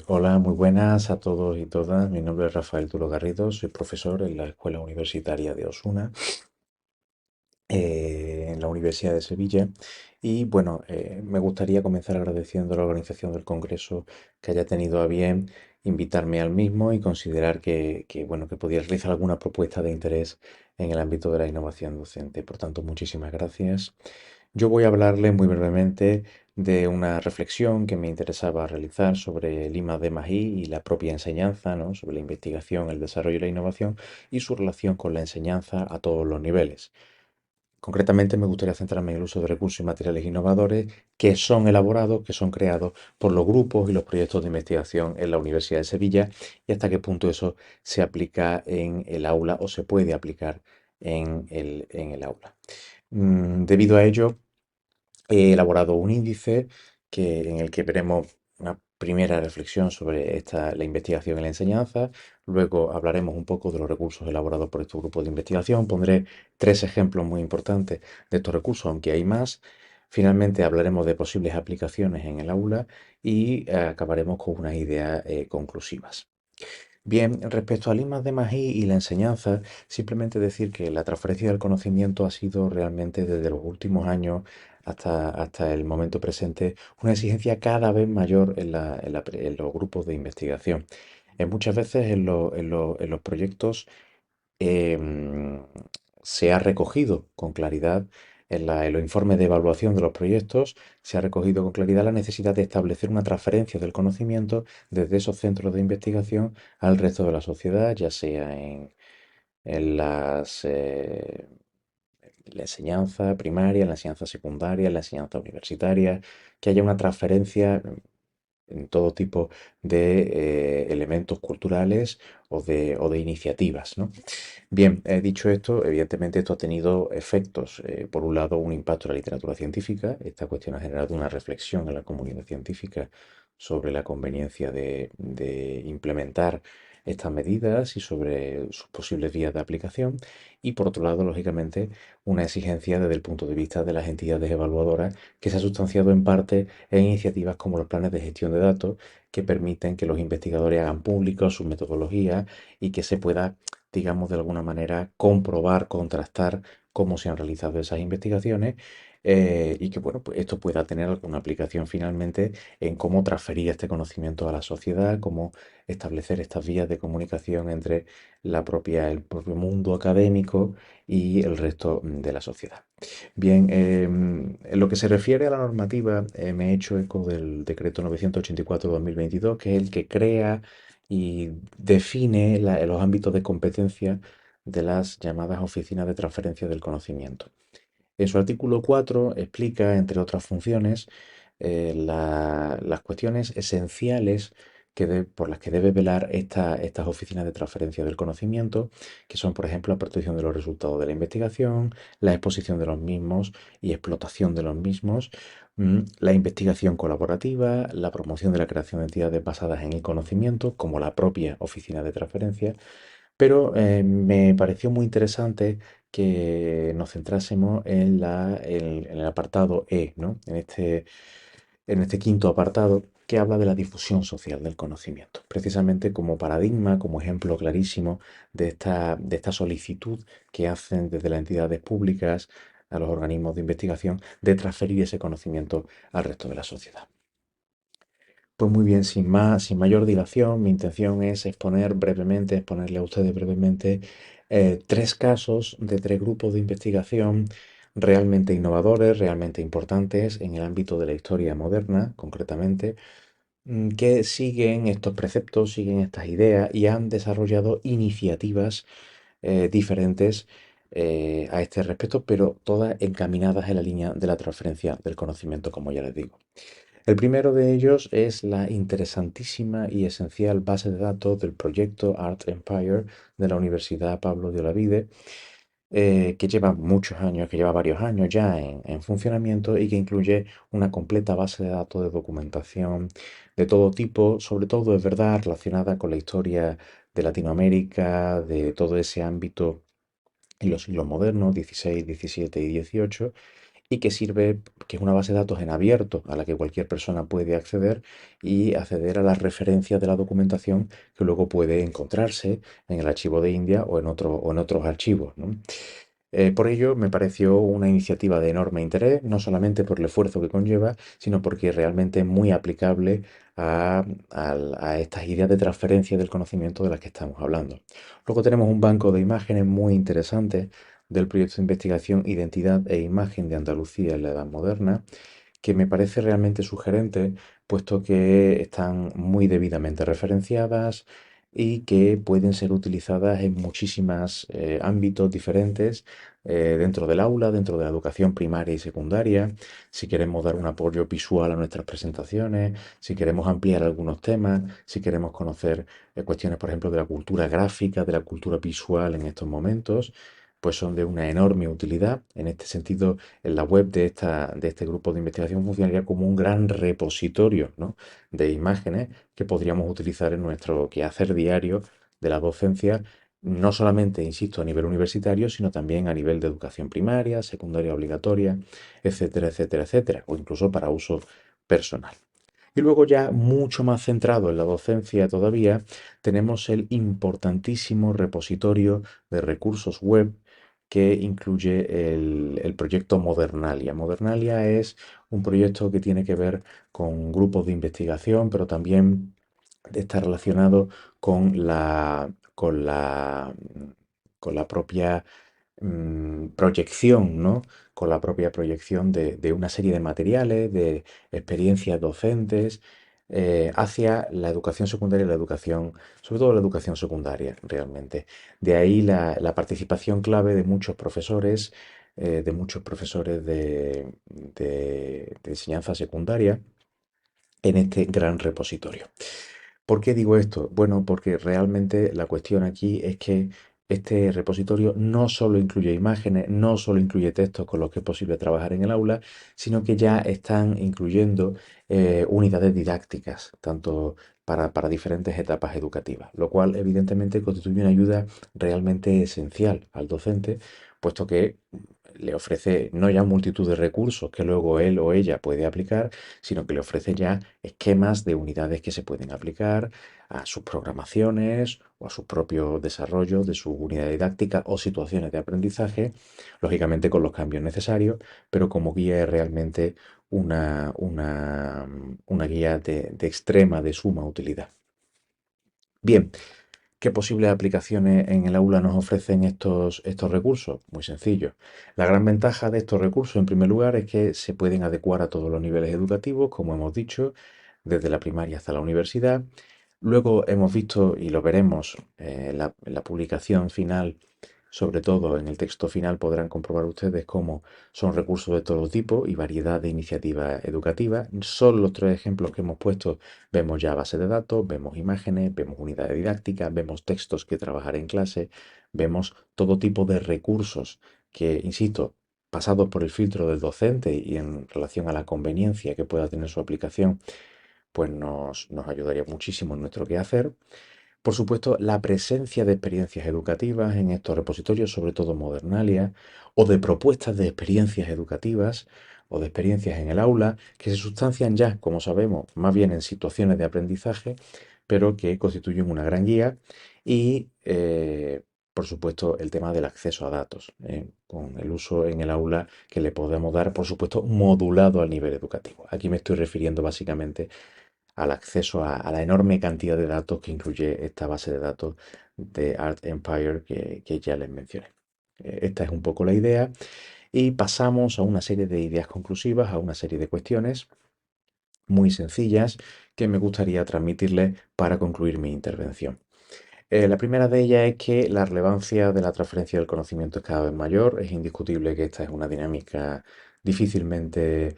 Hola, muy buenas a todos y todas. Mi nombre es Rafael Turo Garrido, soy profesor en la Escuela Universitaria de Osuna, en la Universidad de Sevilla. Me gustaría comenzar agradeciendo a la organización del Congreso que haya tenido a bien invitarme al mismo y considerar que podía realizar alguna propuesta de interés en el ámbito de la innovación docente. Por tanto, muchísimas gracias. Yo voy a hablarle muy brevemente de una reflexión que me interesaba realizar sobre el I+D+I y la propia enseñanza, ¿no? Sobre la investigación, el desarrollo y la innovación y su relación con la enseñanza a todos los niveles. Concretamente, me gustaría centrarme en el uso de recursos y materiales innovadores que son elaborados, que son creados por los grupos y los proyectos de investigación en la Universidad de Sevilla y hasta qué punto eso se aplica en el aula o se puede aplicar en el aula. Debido a ello, he elaborado un índice en el que veremos una primera reflexión sobre la investigación y la enseñanza. Luego hablaremos un poco de los recursos elaborados por estos grupos de investigación. Pondré tres ejemplos muy importantes de estos recursos, aunque hay más. Finalmente hablaremos de posibles aplicaciones en el aula y acabaremos con unas ideas conclusivas. Bien, respecto al I+D+I y la enseñanza, simplemente decir que la transferencia del conocimiento ha sido realmente desde los últimos años hasta el momento presente una exigencia cada vez mayor en los grupos de investigación. Muchas veces en los proyectos em, se ha recogido con claridad en los informes de evaluación de los proyectos, se ha recogido con claridad la necesidad de establecer una transferencia del conocimiento desde esos centros de investigación al resto de la sociedad, ya sea en la enseñanza primaria, en la enseñanza secundaria, en la enseñanza universitaria, que haya una transferencia en todo tipo de elementos culturales o de iniciativas, ¿no? Bien, dicho esto, evidentemente esto ha tenido efectos. Por un lado, un impacto en la literatura científica. Esta cuestión ha generado una reflexión en la comunidad científica sobre la conveniencia de implementar estas medidas y sobre sus posibles vías de aplicación. Y por otro lado, lógicamente, una exigencia desde el punto de vista de las entidades evaluadoras que se ha sustanciado en parte en iniciativas como los planes de gestión de datos que permiten que los investigadores hagan públicos sus metodologías y que se pueda, digamos, de alguna manera comprobar, contrastar cómo se han realizado esas investigaciones y que, bueno, pues esto pueda tener alguna aplicación finalmente en cómo transferir este conocimiento a la sociedad, cómo establecer estas vías de comunicación entre el propio mundo académico y el resto de la sociedad. Bien, en lo que se refiere a la normativa, me he hecho eco del decreto 984/2022, que es el que crea y define los ámbitos de competencia de las llamadas oficinas de transferencia del conocimiento. En su artículo 4 explica, entre otras funciones, las cuestiones esenciales por las que debe velar estas oficinas de transferencia del conocimiento, que son, por ejemplo, la protección de los resultados de la investigación, la exposición de los mismos y explotación de los mismos, la investigación colaborativa, la promoción de la creación de entidades basadas en el conocimiento, como la propia oficina de transferencia, pero me pareció muy interesante que nos centrásemos en el apartado E, ¿no? En este quinto apartado que habla de la difusión social del conocimiento, precisamente como paradigma, como ejemplo clarísimo de esta solicitud que hacen desde las entidades públicas a los organismos de investigación de transferir ese conocimiento al resto de la sociedad. Pues muy bien, sin mayor dilación, mi intención es exponerle a ustedes brevemente tres casos de tres grupos de investigación realmente innovadores, realmente importantes en el ámbito de la historia moderna, concretamente, que siguen estos preceptos, siguen estas ideas y han desarrollado iniciativas diferentes a este respecto, pero todas encaminadas en la línea de la transferencia del conocimiento, como ya les digo. El primero de ellos es la interesantísima y esencial base de datos del proyecto Art Empire de la Universidad Pablo de Olavide, que lleva muchos años, que lleva varios años ya en funcionamiento y que incluye una completa base de datos de documentación de todo tipo, sobre todo es verdad relacionada con la historia de Latinoamérica, de todo ese ámbito en los siglos modernos, XVI, XVII y XVIII, y que sirve, que es una base de datos en abierto a la que cualquier persona puede acceder y acceder a las referencias de la documentación que luego puede encontrarse en el archivo de India o en otros archivos, ¿no? Por ello, me pareció una iniciativa de enorme interés, no solamente por el esfuerzo que conlleva, sino porque realmente es muy aplicable a estas ideas de transferencia del conocimiento de las que estamos hablando. Luego tenemos un banco de imágenes muy interesante del proyecto de investigación Identidad e Imagen de Andalucía en la Edad Moderna, que me parece realmente sugerente, puesto que están muy debidamente referenciadas y que pueden ser utilizadas en muchísimos ámbitos diferentes dentro del aula, dentro de la educación primaria y secundaria, si queremos dar un apoyo visual a nuestras presentaciones, si queremos ampliar algunos temas, si queremos conocer cuestiones, por ejemplo, de la cultura gráfica, de la cultura visual en estos momentos, pues son de una enorme utilidad. En este sentido, en la web de este grupo de investigación funcionaría como un gran repositorio, ¿no?, de imágenes que podríamos utilizar en nuestro quehacer diario de la docencia, no solamente, insisto, a nivel universitario, sino también a nivel de educación primaria, secundaria obligatoria, etcétera, etcétera, etcétera, o incluso para uso personal. Y luego ya mucho más centrado en la docencia todavía, tenemos el importantísimo repositorio de recursos web que incluye el proyecto Modernalia. Modernalia es un proyecto que tiene que ver con grupos de investigación, pero también está relacionado con la propia proyección, ¿no? Con la propia proyección de una serie de materiales, de experiencias docentes, hacia la educación secundaria y la educación, sobre todo la educación secundaria, realmente. De ahí la participación clave de muchos profesores de enseñanza secundaria en este gran repositorio. ¿Por qué digo esto? Bueno, porque realmente la cuestión aquí es que este repositorio no solo incluye imágenes, no solo incluye textos con los que es posible trabajar en el aula, sino que ya están incluyendo unidades didácticas, tanto para diferentes etapas educativas, lo cual evidentemente constituye una ayuda realmente esencial al docente, puesto que le ofrece no ya multitud de recursos que luego él o ella puede aplicar, sino que le ofrece ya esquemas de unidades que se pueden aplicar a sus programaciones o a sus propios desarrollos de su unidad didáctica o situaciones de aprendizaje, lógicamente con los cambios necesarios, pero como guía es realmente una guía de extrema, de suma utilidad. Bien, ¿qué posibles aplicaciones en el aula nos ofrecen estos recursos? Muy sencillo. La gran ventaja de estos recursos, en primer lugar, es que se pueden adecuar a todos los niveles educativos, como hemos dicho, desde la primaria hasta la universidad. Luego hemos visto, y lo veremos en la publicación final, sobre todo en el texto final podrán comprobar ustedes cómo son recursos de todo tipo y variedad de iniciativas educativas. Solo los tres ejemplos que hemos puesto, vemos ya base de datos, vemos imágenes, vemos unidades didácticas, vemos textos que trabajar en clase, vemos todo tipo de recursos que, insisto, pasados por el filtro del docente y en relación a la conveniencia que pueda tener su aplicación, pues nos ayudaría muchísimo en nuestro quehacer. Por supuesto, la presencia de experiencias educativas en estos repositorios, sobre todo Modernalia, o de propuestas de experiencias educativas o de experiencias en el aula, que se sustancian ya, como sabemos, más bien en situaciones de aprendizaje, pero que constituyen una gran guía. Y, por supuesto, el tema del acceso a datos, con el uso en el aula que le podemos dar, por supuesto, modulado al nivel educativo. Aquí me estoy refiriendo básicamente al acceso a la enorme cantidad de datos que incluye esta base de datos de Art Empire que ya les mencioné. Esta es un poco la idea y pasamos a una serie de ideas conclusivas, a una serie de cuestiones muy sencillas que me gustaría transmitirles para concluir mi intervención. La primera de ellas es que la relevancia de la transferencia del conocimiento es cada vez mayor. Es indiscutible que esta es una dinámica difícilmente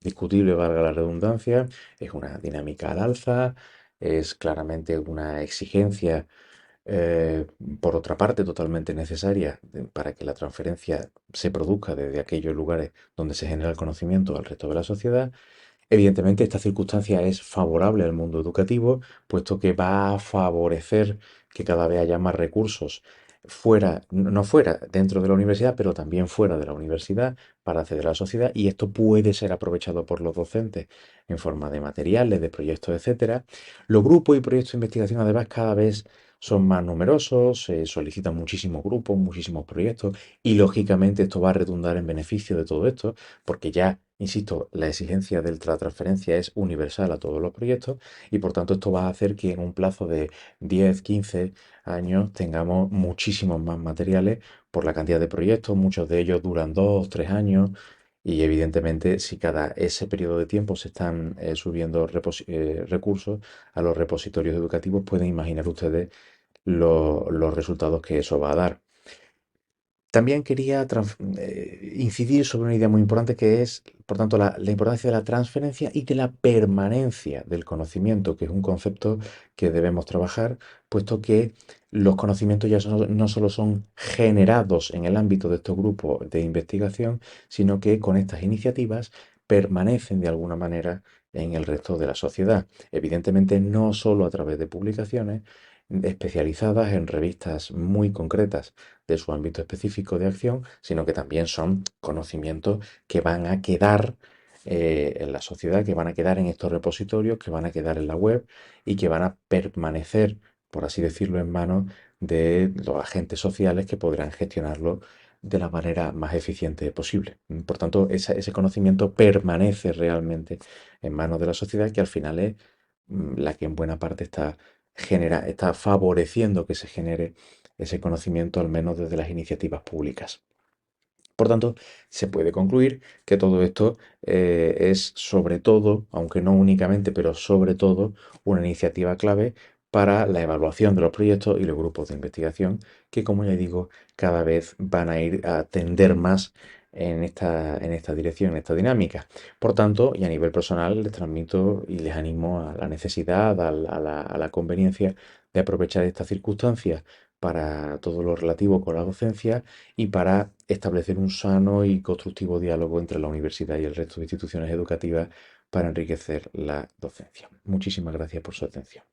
discutible, valga la redundancia. Es una dinámica al alza, es claramente una exigencia, eh, por otra parte, totalmente necesaria para que la transferencia se produzca desde aquellos lugares donde se genera el conocimiento al resto de la sociedad. Evidentemente, esta circunstancia es favorable al mundo educativo, puesto que va a favorecer que cada vez haya más recursos fuera, no fuera dentro de la universidad, pero también fuera de la universidad para acceder a la sociedad y esto puede ser aprovechado por los docentes en forma de materiales, de proyectos, etcétera. Los grupos y proyectos de investigación además cada vez son más numerosos, se solicitan muchísimos grupos, muchísimos proyectos y lógicamente esto va a redundar en beneficio de todo esto porque ya, insisto, la exigencia de la transferencia es universal a todos los proyectos y por tanto esto va a hacer que en un plazo de 10, 15 años tengamos muchísimos más materiales por la cantidad de proyectos, muchos de ellos duran 2, 3 años y evidentemente si cada ese periodo de tiempo se están subiendo recursos a los repositorios educativos, pueden imaginar ustedes los resultados que eso va a dar. También quería incidir sobre una idea muy importante que es, por tanto, la importancia de la transferencia y de la permanencia del conocimiento, que es un concepto que debemos trabajar, puesto que los conocimientos ya no solo son generados en el ámbito de estos grupos de investigación, sino que con estas iniciativas permanecen de alguna manera en el resto de la sociedad. Evidentemente, no solo a través de publicaciones especializadas en revistas muy concretas de su ámbito específico de acción, sino que también son conocimientos que van a quedar en la sociedad, que van a quedar en estos repositorios, que van a quedar en la web y que van a permanecer, por así decirlo, en manos de los agentes sociales que podrán gestionarlo de la manera más eficiente posible. Por tanto, ese conocimiento permanece realmente en manos de la sociedad, que al final es la que en buena parte está favoreciendo que se genere ese conocimiento, al menos desde las iniciativas públicas. Por tanto, se puede concluir que todo esto es sobre todo, aunque no únicamente, pero sobre todo, una iniciativa clave para la evaluación de los proyectos y los grupos de investigación que, como ya digo, cada vez van a ir a tender más en esta dirección, en esta dinámica. Por tanto, y a nivel personal, les transmito y les animo a la necesidad, a la conveniencia de aprovechar estas circunstancias para todo lo relativo con la docencia y para establecer un sano y constructivo diálogo entre la universidad y el resto de instituciones educativas para enriquecer la docencia. Muchísimas gracias por su atención.